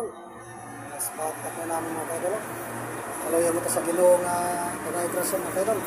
kaidol. Spot up na namin mga kaidol. Kaluya mo ito sa Ginoo nga pag-igrasyon mga kaidol.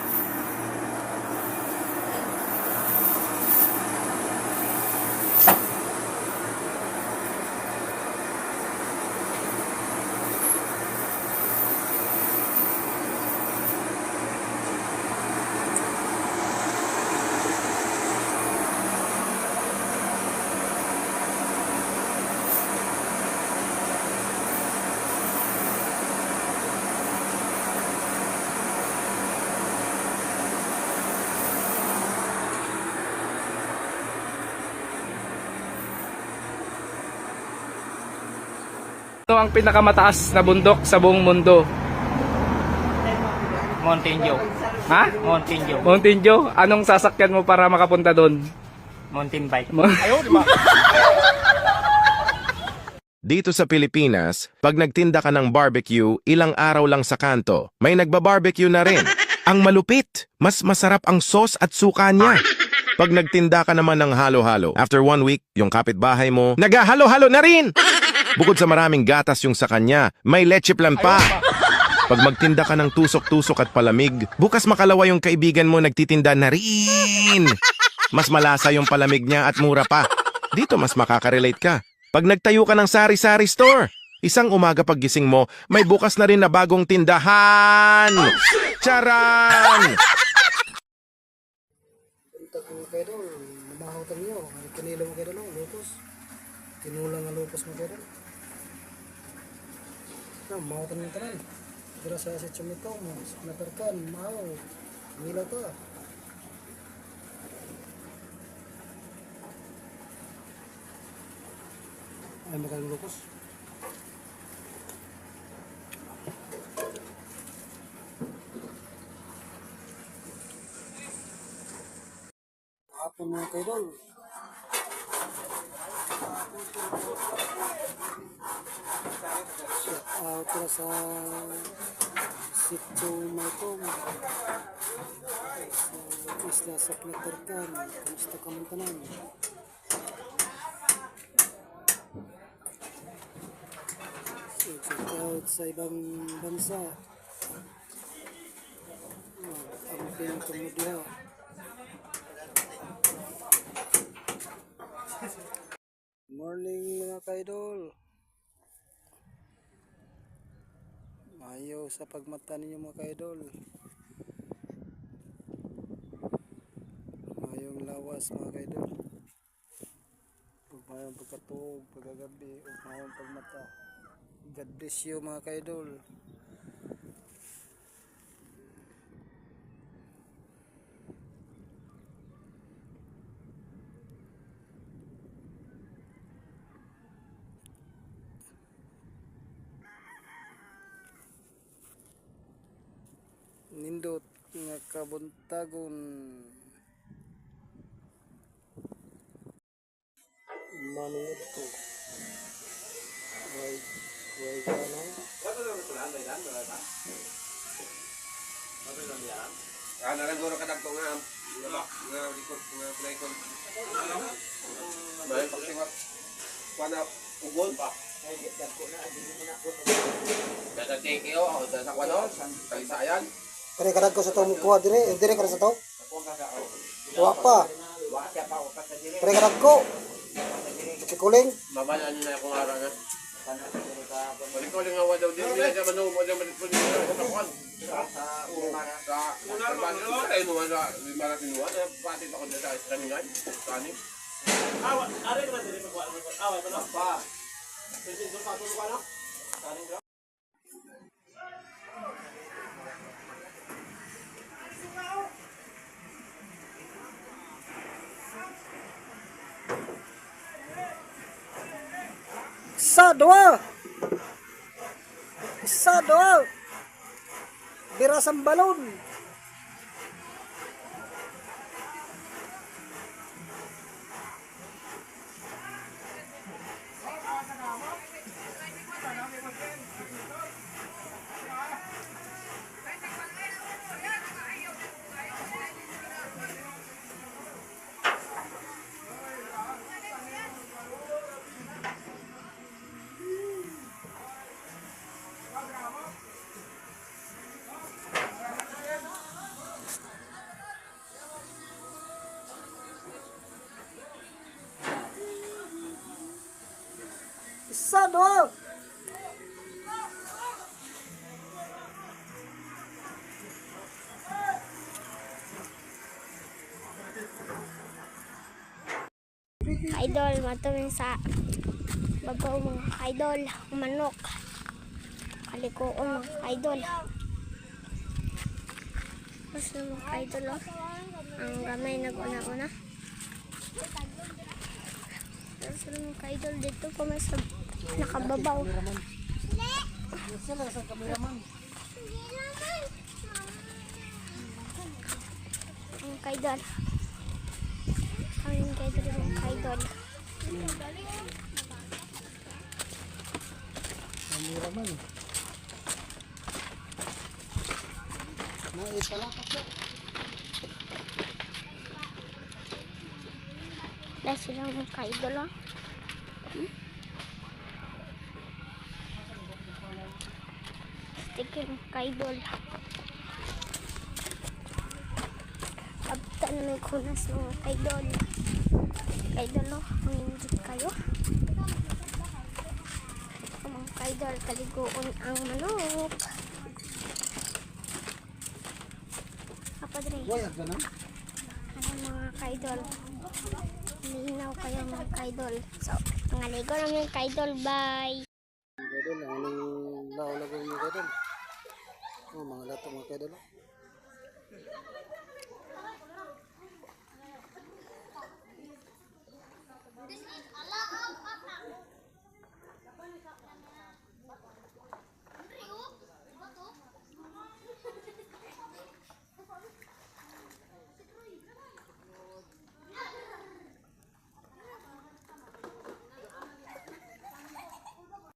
Ito ang pinakamataas na bundok sa buong mundo. Mountain Dew. Ha? Mountain Dew. Mountain Dew? Anong sasakyan mo para makapunta doon? Mountain bike. Dito sa Pilipinas, pag nagtinda ka ng barbecue, ilang araw lang sa kanto, may nagba-barbecue na rin. Ang malupit, mas masarap ang sauce at suka niya. Pag nagtinda ka naman ng halo-halo, after 1 week, yung kapitbahay mo, naghahalo-halo na rin! Bukod sa maraming gatas yung sa kanya, may leche plan pa. Pag magtinda ka ng tusok-tusok at palamig, bukas makalawa yung kaibigan mo nagtitinda na rin. Mas malasa yung palamig niya at mura pa. Dito mas makaka-relate ka. Pag nagtayo ka ng sari-sari store, isang umaga paggising mo, may bukas na rin na bagong tindahan. Charan! Ito po kaidol, namahotan niyo. Kanilo mo kaidol, lupos. Tinulang ang lupos mo kaidol. Mahotan niyo tanan. Dira sa chumito mo, natarkan, maaw. Milaw ta. Ay, magaling lupos. Hapon mga kaidol. Shout out pala sa Sitio Maitong sa isla sa Kinatarkan. Kamusta ka man tanan? Shout out sa ibang bansa. Amping kemudian. Morning mga kaidol. Ayaw sa pagmata ninyo mga kaidol. Mayong lawas mga kaidol. Mayong pagkatog, pagkagabi, mayong pagmata. God bless you mga kaidol. Nindot nga kabuntagon. Manungod ko. Way ka lang. Naraguro ka dagko nga likod nga playcon. May pagsiwat. Kuana ugol pa. Dada TKO ako sa kuano, Kalisayan. Kare kadag ko sa tong kuha dire, dire ka sa to. Kuha pa. Kare kadag ko. Kikuling. Mabalaan niyo na akong araw nga. Balik-uling nga wadaw din. Hindi na manubo na balik-uling sa kuan. Sa ay nuwan na limara tinuwan. Pati ako dito sa kaningan. Kani. Awa, ari naman dire magwa. Awa ba na? Pa. Kasi do pa to ka na. Kanin ka. Isa dua birasang balon. Isa, dua. Idol, matumin sa babaw mga idol, manok. Kalikoon mga idol. Mas na mga idol oh. Ang gamay nag-una-una. Mas na mga idol dito pa may sa nakababaw. Sila sa kameraman. Ang idol. Ang idol mga idol. Kameraman. Naipalakas na. Dahil silang mga idol oh. Sticker mga idol. Kapta na may kunas ng mga idol. Idol oh, manginggit kayo. Ang mga idol, kaligoon ang manok. Kapadre, Wayag na. ano mga idol? Nilinaw kayo mga idol. So, pangaligo namin yung idol. Bye! Kadol, ang aning law-lago mga kadol. Oh, mga lato mga kadol.